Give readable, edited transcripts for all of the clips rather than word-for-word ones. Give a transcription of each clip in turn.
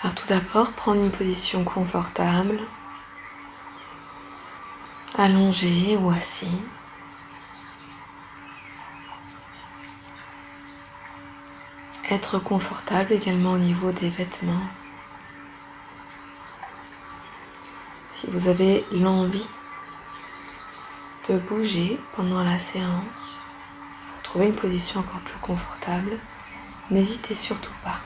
Alors tout d'abord, prendre une position confortable, allongé ou assis. Être confortable également au niveau des vêtements. Si vous avez l'envie de bouger pendant la séance, pour trouver une position encore plus confortable, n'hésitez surtout pas.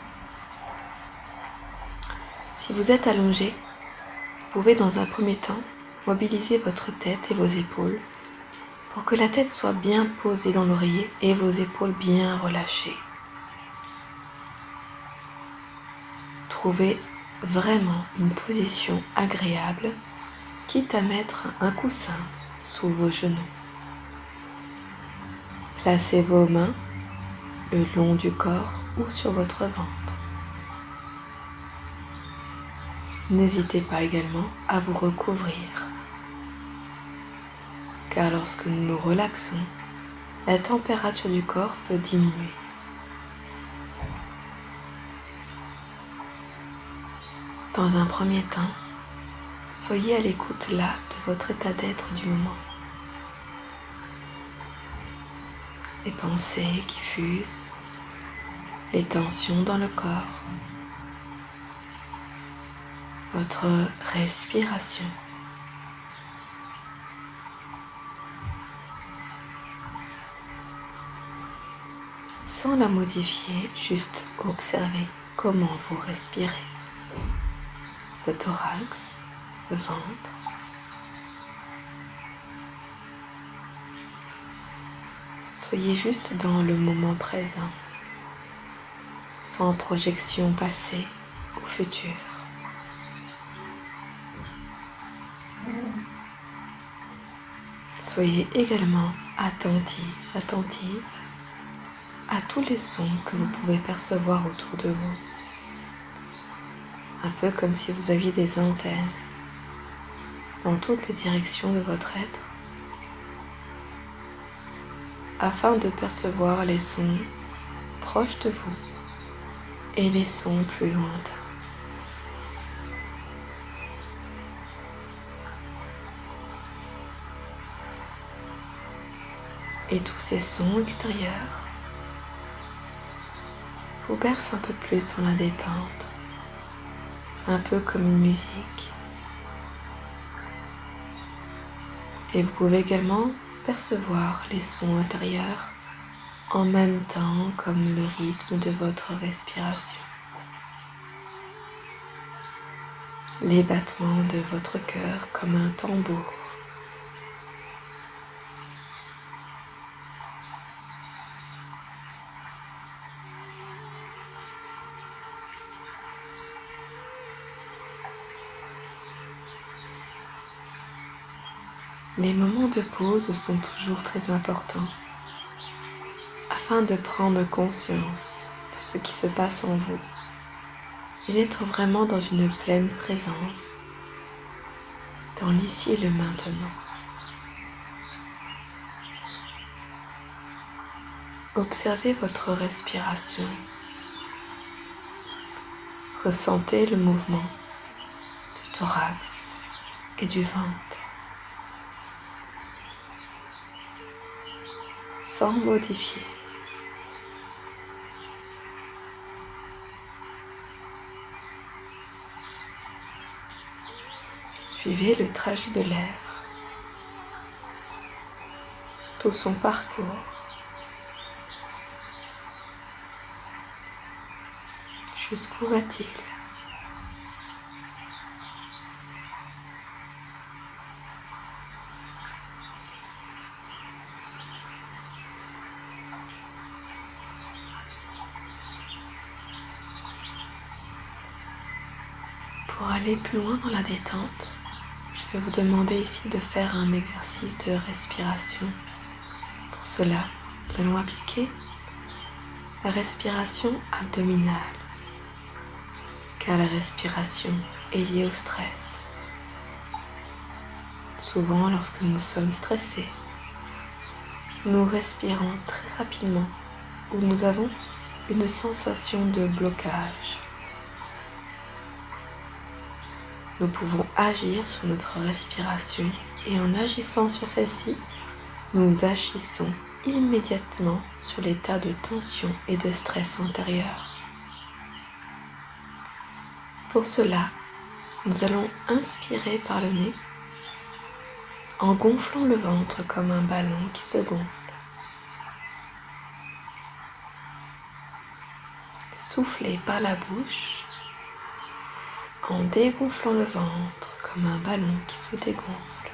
Si vous êtes allongé, vous pouvez dans un premier temps mobiliser votre tête et vos épaules pour que la tête soit bien posée dans l'oreiller et vos épaules bien relâchées. Trouvez vraiment une position agréable, quitte à mettre un coussin sous vos genoux. Placez vos mains le long du corps ou sur votre ventre. N'hésitez pas également à vous recouvrir, car lorsque nous nous relaxons, la température du corps peut diminuer. Dans un premier temps, soyez à l'écoute là de votre état d'être du moment. Les pensées qui fusent, les tensions dans le corps, votre respiration. Sans la modifier, juste observez comment vous respirez. Le thorax, le ventre. Soyez juste dans le moment présent, sans projection passée ou future. Soyez également attentive à tous les sons que vous pouvez percevoir autour de vous. Un peu comme si vous aviez des antennes dans toutes les directions de votre être, afin de percevoir les sons proches de vous et les sons plus lointains. Et tous ces sons extérieurs vous bercent un peu plus dans la détente, un peu comme une musique. Et vous pouvez également percevoir les sons intérieurs en même temps comme le rythme de votre respiration. Les battements de votre cœur comme un tambour. Les moments de pause sont toujours très importants afin de prendre conscience de ce qui se passe en vous et d'être vraiment dans une pleine présence, dans l'ici et le maintenant. Observez votre respiration. Ressentez le mouvement du thorax et du ventre. Sans modifier. Suivez le trajet de l'air, tout son parcours. Jusqu'où va-t-il ? Pour aller plus loin dans la détente, je vais vous demander ici de faire un exercice de respiration. Pour cela, nous allons appliquer la respiration abdominale, car la respiration est liée au stress. Souvent, lorsque nous sommes stressés, nous respirons très rapidement ou nous avons une sensation de blocage. nous pouvons agir sur notre respiration et en agissant sur celle-ci, nous agissons immédiatement sur l'état de tension et de stress intérieur. Pour cela, nous allons inspirer par le nez en gonflant le ventre comme un ballon qui se gonfle. Souffler par la bouche en dégonflant le ventre comme un ballon qui se dégonfle.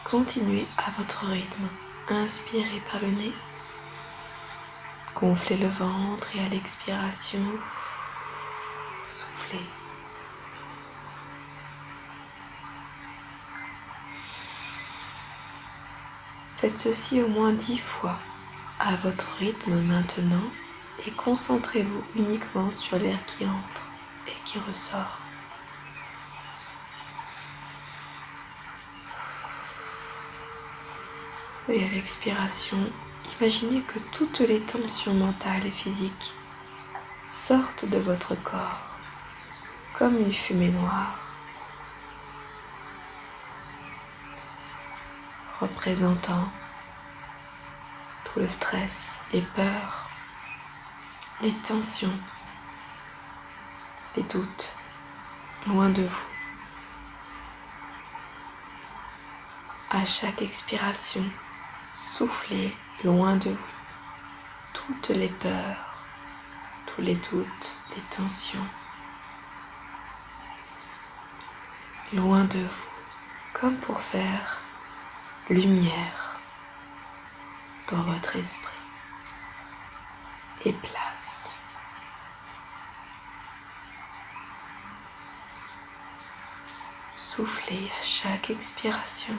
Continuez à votre rythme. Inspirez par le nez. Gonflez le ventre et à l'expiration, soufflez. Faites ceci au moins 10 fois à votre rythme maintenant et concentrez-vous uniquement sur l'air qui entre et qui ressort. Et à l'expiration, imaginez que toutes les tensions mentales et physiques sortent de votre corps comme une fumée noire, représentant tout le stress, les peurs, les tensions, les doutes, loin de vous. À chaque expiration, soufflez loin de vous toutes les peurs, tous les doutes, les tensions, loin de vous, comme pour faire lumière dans votre esprit et place. Soufflez à chaque expiration,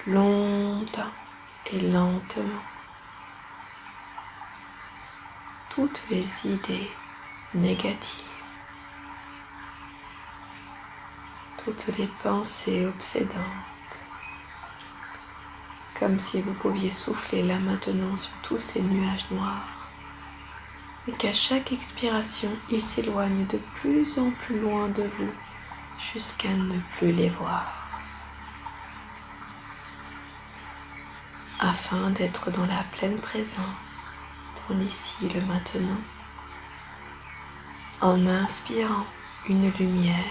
longtemps et lentement, toutes les idées négatives, toutes les pensées obsédantes, comme si vous pouviez souffler là maintenant sur tous ces nuages noirs et qu'à chaque expiration, ils s'éloignent de plus en plus loin de vous jusqu'à ne plus les voir, afin d'être dans la pleine présence, dans l'ici, le maintenant, en inspirant une lumière,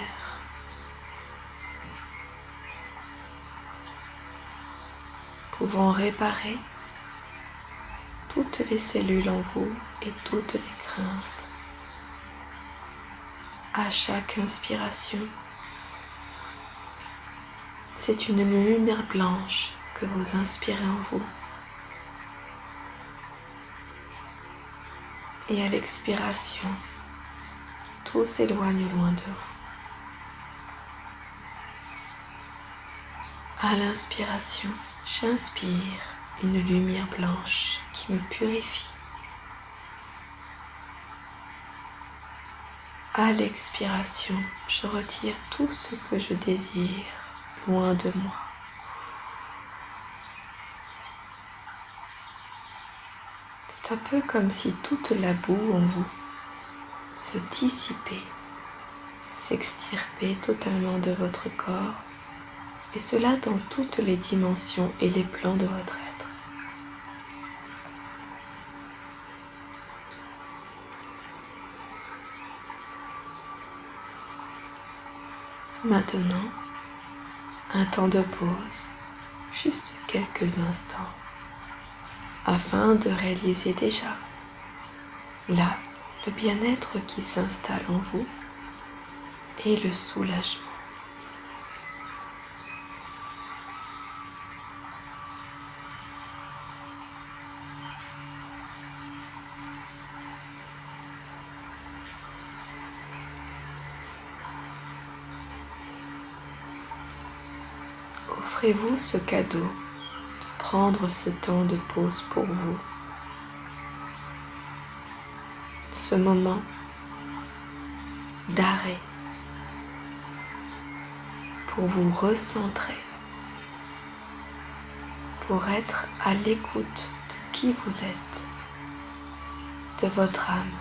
pouvant réparer toutes les cellules en vous et toutes les craintes. À chaque inspiration, c'est une lumière blanche que vous inspirez en vous. Et à l'expiration, tout s'éloigne loin de vous. À l'inspiration, j'inspire une lumière blanche qui me purifie. À l'expiration, je retire tout ce que je désire loin de moi. C'est un peu comme si toute la boue en vous se dissipait, s'extirpait totalement de votre corps, et cela dans toutes les dimensions et les plans de votre être. Maintenant, un temps de pause, juste quelques instants, afin de réaliser déjà là le bien-être qui s'installe en vous et le soulagement. Offrez-vous ce cadeau de prendre ce temps de pause pour vous, ce moment d'arrêt pour vous recentrer, pour être à l'écoute de qui vous êtes, de votre âme,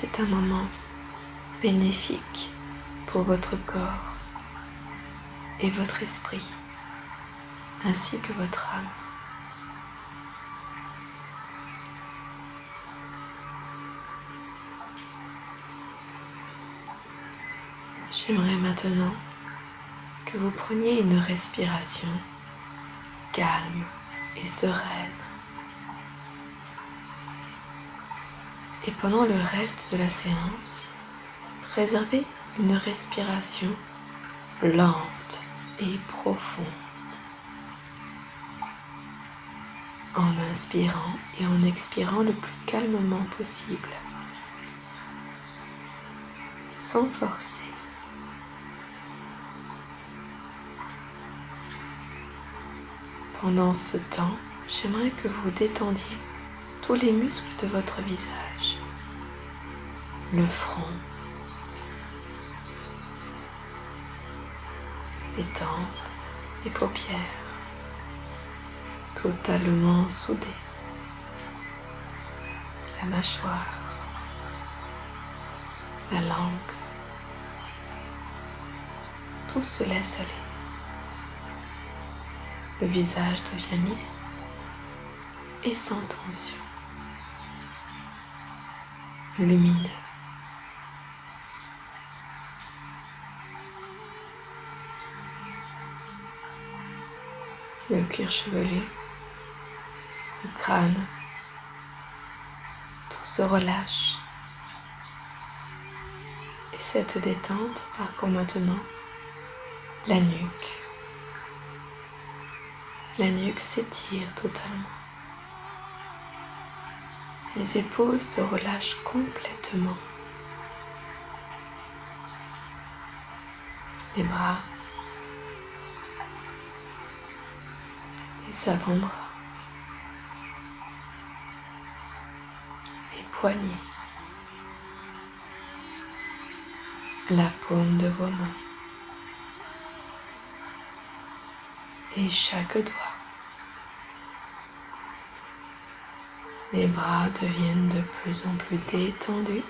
c'est un moment bénéfique pour votre corps et votre esprit, ainsi que votre âme. J'aimerais maintenant que vous preniez une respiration calme et sereine. Et pendant le reste de la séance, réservez une respiration lente et profonde. En inspirant et en expirant le plus calmement possible, sans forcer. Pendant ce temps, j'aimerais que vous détendiez tous les muscles de votre visage, le front, les tempes, les paupières, totalement soudées, la mâchoire, la langue, tout se laisse aller. Le visage devient lisse et sans tension, lumineux. Le cuir chevelu, le crâne, tout se relâche. Et cette détente parcourt maintenant la nuque. La nuque s'étire totalement. Les épaules se relâchent complètement. Les bras, les avant-bras, les poignets, la paume de vos mains et chaque doigt. Les bras deviennent de plus en plus détendus,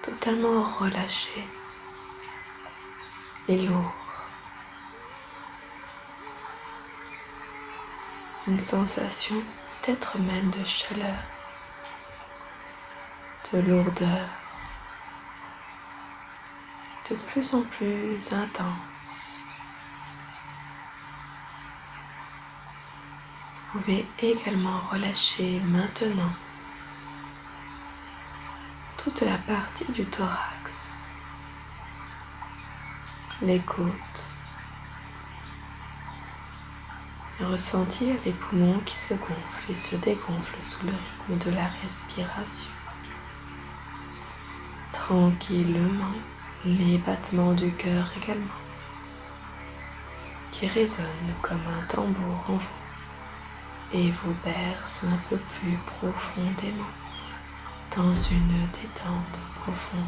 totalement relâchés et lourds. Une sensation peut-être même de chaleur, de lourdeur, de plus en plus intense. Vous pouvez également relâcher maintenant toute la partie du thorax, les côtes, et ressentir les poumons qui se gonflent et se dégonflent sous le rythme de la respiration. Tranquillement, les battements du cœur également, qui résonnent comme un tambour en vous et vous bercent un peu plus profondément dans une détente profonde.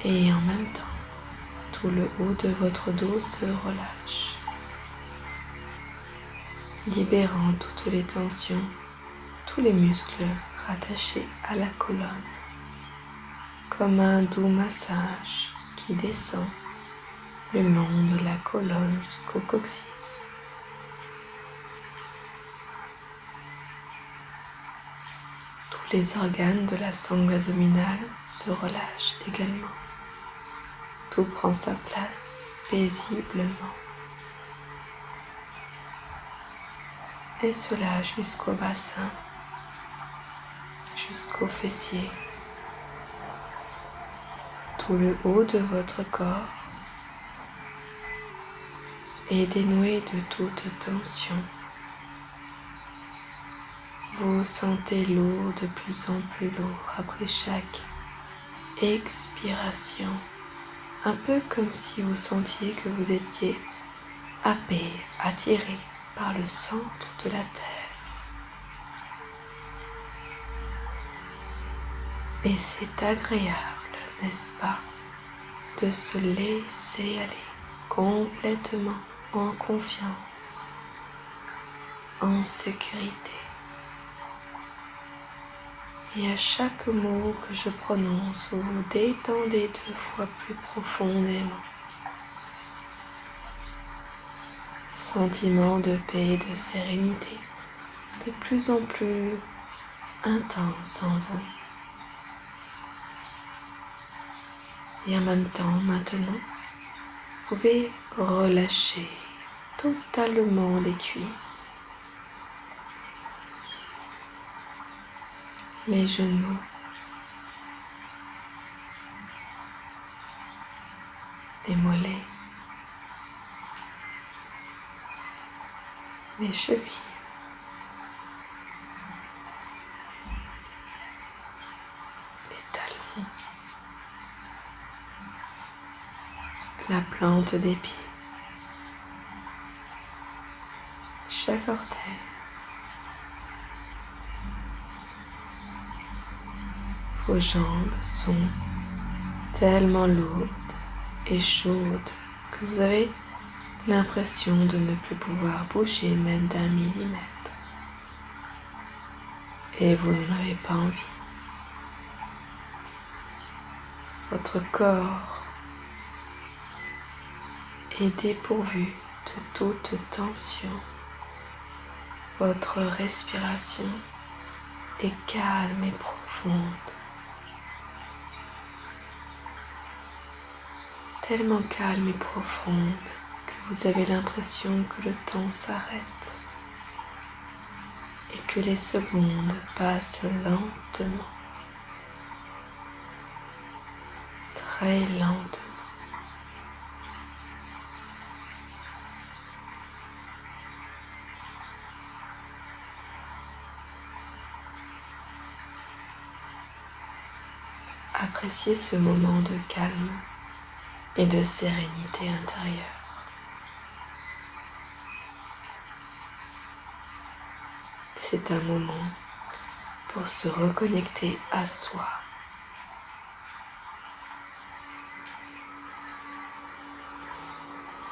Et en même temps, tout le haut de votre dos se relâche, libérant toutes les tensions, tous les muscles rattachés à la colonne, comme un doux massage qui descend le long de la colonne jusqu'au coccyx. Tous les organes de la sangle abdominale se relâchent également. Tout prend sa place paisiblement. Et cela jusqu'au bassin, jusqu'aux fessiers. Tout le haut de votre corps est dénoué de toute tension. Vous sentez l'eau de plus en plus lourd après chaque expiration, un peu comme si vous sentiez que vous étiez happé, attiré par le centre de la terre. Et c'est agréable, n'est-ce pas, de se laisser aller complètement en confiance, en sécurité. Et à chaque mot que je prononce, vous vous détendez 2 fois plus profondément. Sentiment de paix et de sérénité de plus en plus intense en vous. Et en même temps, maintenant, vous pouvez relâcher totalement les cuisses, les genoux, les mollets, les chevilles, les talons, la plante des pieds, chaque orteil. Vos jambes sont tellement lourdes et chaudes que vous avez l'impression de ne plus pouvoir bouger même d'1 millimètre. Et vous n'en avez pas envie. Votre corps est dépourvu de toute tension. Votre respiration est calme et profonde. Tellement calme et profonde que vous avez l'impression que le temps s'arrête et que les secondes passent lentement, très lentement. Appréciez ce moment de calme et de sérénité intérieure. C'est un moment pour se reconnecter à soi.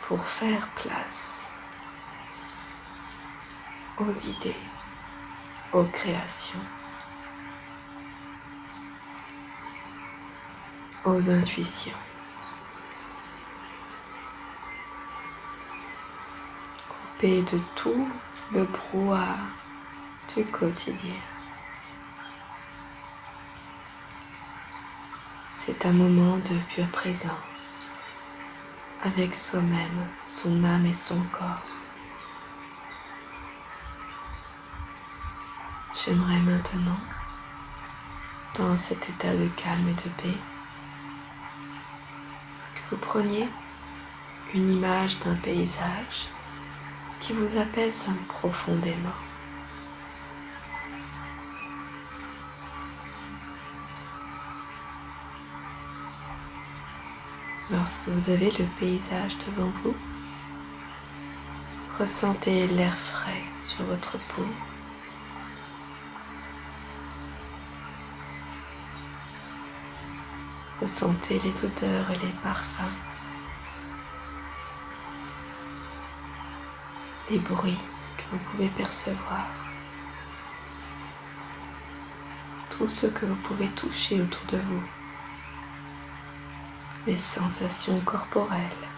Pour faire place aux idées, aux créations, aux intuitions. Coupé de tout le brouhaha du quotidien. C'est un moment de pure présence avec soi-même, son âme et son corps. J'aimerais maintenant, dans cet état de calme et de paix, que vous preniez une image d'un paysage qui vous apaise profondément. Lorsque vous avez le paysage devant vous, ressentez l'air frais sur votre peau. Ressentez les odeurs et les parfums, les bruits que vous pouvez percevoir, tout ce que vous pouvez toucher autour de vous, les sensations corporelles,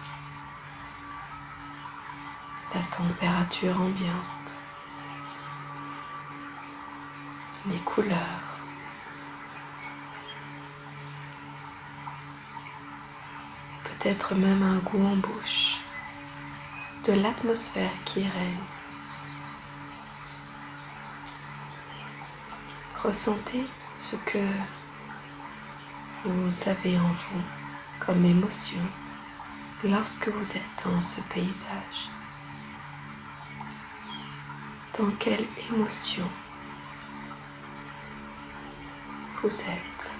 la température ambiante, les couleurs. Peut-être même un goût en bouche de l'atmosphère qui règne. Ressentez ce que vous avez en vous comme émotion lorsque vous êtes dans ce paysage. Dans quelle émotion vous êtes?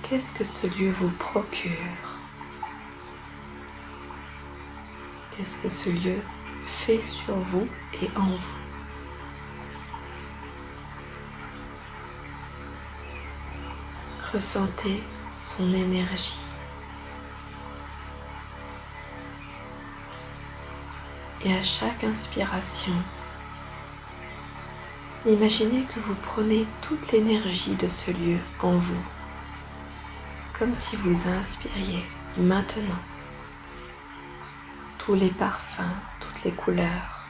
Qu'est-ce que ce lieu vous procure? Qu'est-ce que ce lieu fait sur vous et en vous? Ressentez son énergie. Et à chaque inspiration, Imaginez que vous prenez toute l'énergie de ce lieu en vous, comme si vous inspiriez maintenant tous les parfums, toutes les couleurs,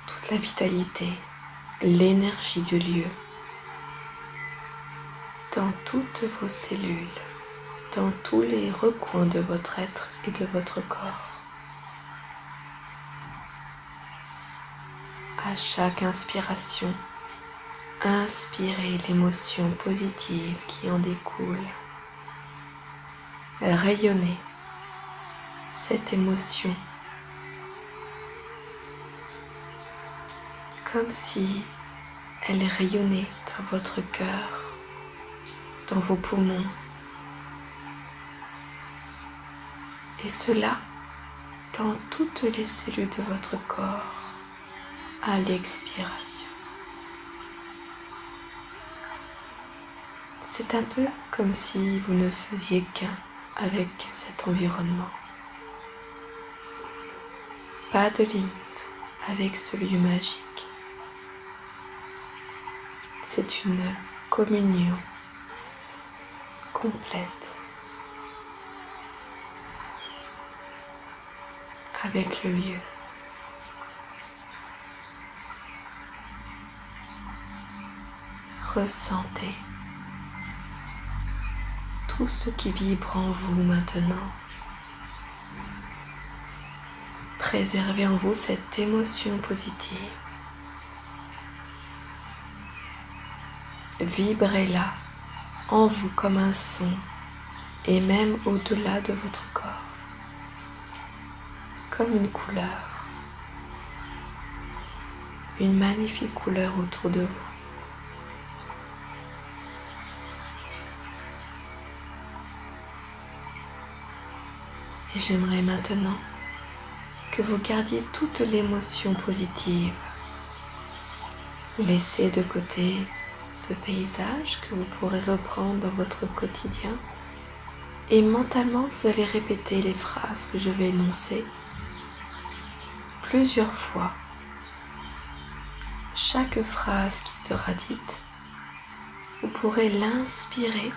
toute la vitalité, l'énergie du lieu dans toutes vos cellules, dans tous les recoins de votre être et de votre corps. À chaque inspiration, inspirez l'émotion positive qui en découle. Rayonnez cette émotion comme si elle rayonnait dans votre cœur, dans vos poumons. Et cela dans toutes les cellules de votre corps à l'expiration. C'est un peu comme si vous ne faisiez qu'un avec cet environnement. Pas de limite avec ce lieu magique. C'est une communion complète avec le lieu. Ressentez tout ce qui vibre en vous maintenant. Préservez en vous cette émotion positive. Vibrez-la en vous comme un son et même au-delà de votre corps, comme une couleur, une magnifique couleur autour de vous. Et j'aimerais maintenant que vous gardiez toute l'émotion positive. Laissez de côté ce paysage que vous pourrez reprendre dans votre quotidien et mentalement vous allez répéter les phrases que je vais énoncer plusieurs fois. Chaque phrase qui sera dite, vous pourrez l'inspirer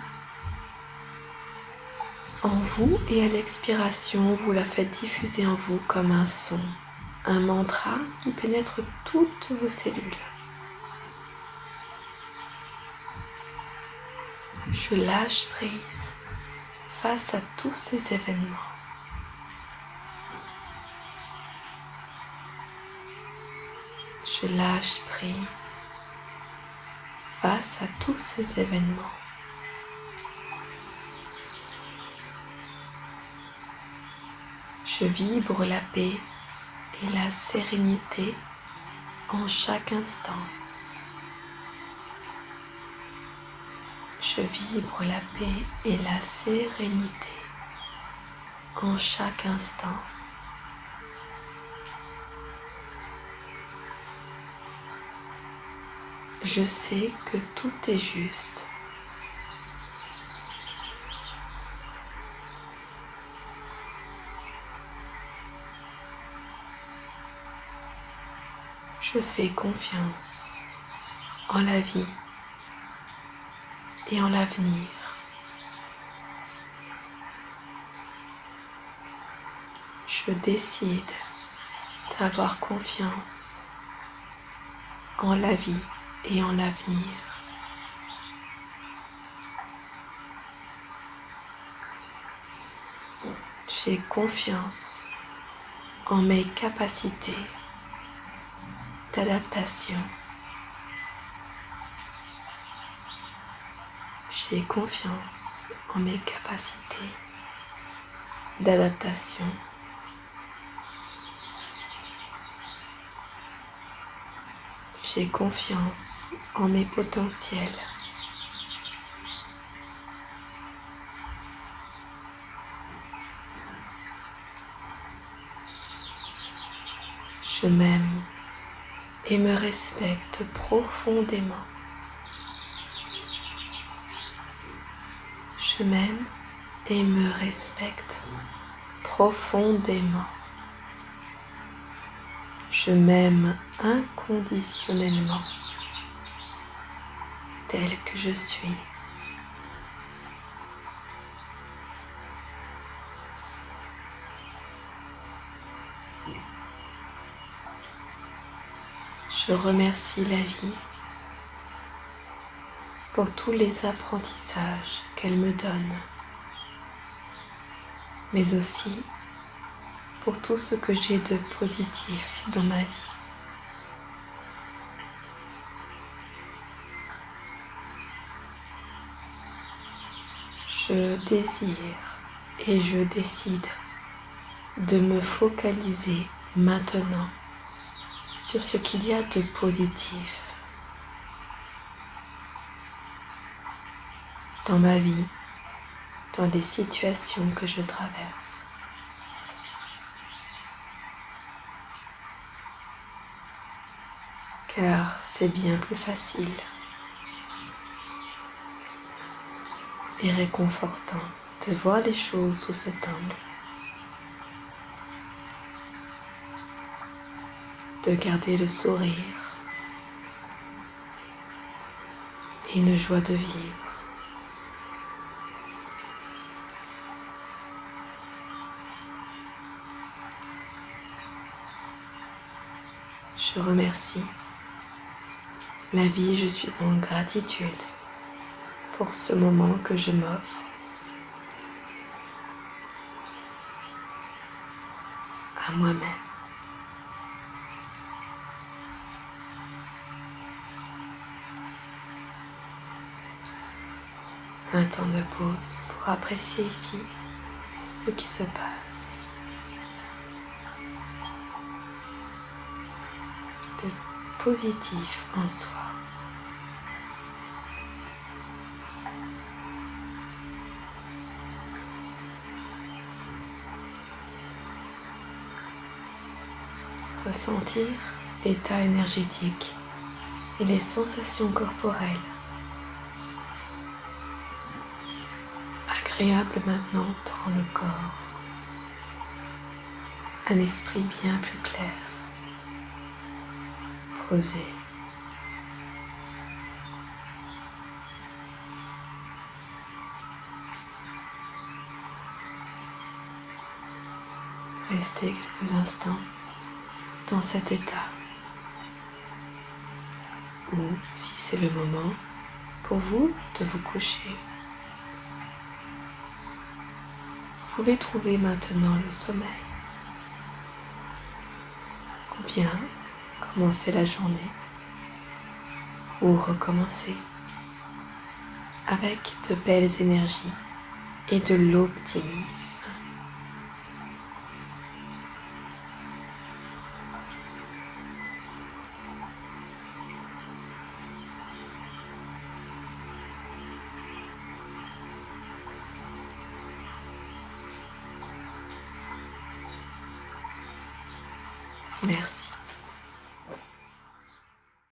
en vous et à l'expiration, vous la faites diffuser en vous comme un son, un mantra qui pénètre toutes vos cellules. Je lâche prise face à tous ces événements. Je lâche prise face à tous ces événements. Je vibre la paix et la sérénité en chaque instant. Je vibre la paix et la sérénité en chaque instant. Je sais que tout est juste. Je fais confiance en la vie et en l'avenir. Je décide d'avoir confiance en la vie et en l'avenir. J'ai confiance en mes capacités d'adaptation. J'ai confiance en mes capacités d'adaptation. J'ai confiance en mes potentiels. Je m'aime et me respecte profondément. Je m'aime et me respecte profondément. Je m'aime inconditionnellement, tel que je suis. Je remercie la vie pour tous les apprentissages qu'elle me donne, mais aussi pour tout ce que j'ai de positif dans ma vie. Je désire et je décide de me focaliser maintenant sur ce qu'il y a de positif dans ma vie, dans les situations que je traverse. Car c'est bien plus facile et réconfortant de voir les choses sous cet angle, de garder le sourire et une joie de vivre. Je remercie la vie, je suis en gratitude pour ce moment que je m'offre à moi-même. Un temps de pause pour apprécier ici ce qui se passe. De positif en soi. Ressentir l'état énergétique et les sensations corporelles. Agréable maintenant dans le corps. Un esprit bien plus clair. Posé. Restez quelques instants dans cet état. Ou, si c'est le moment, pour vous de vous coucher. Vous pouvez trouver maintenant le sommeil. Ou bien commencer la journée. Ou recommencer avec de belles énergies et de l'optimisme. Merci.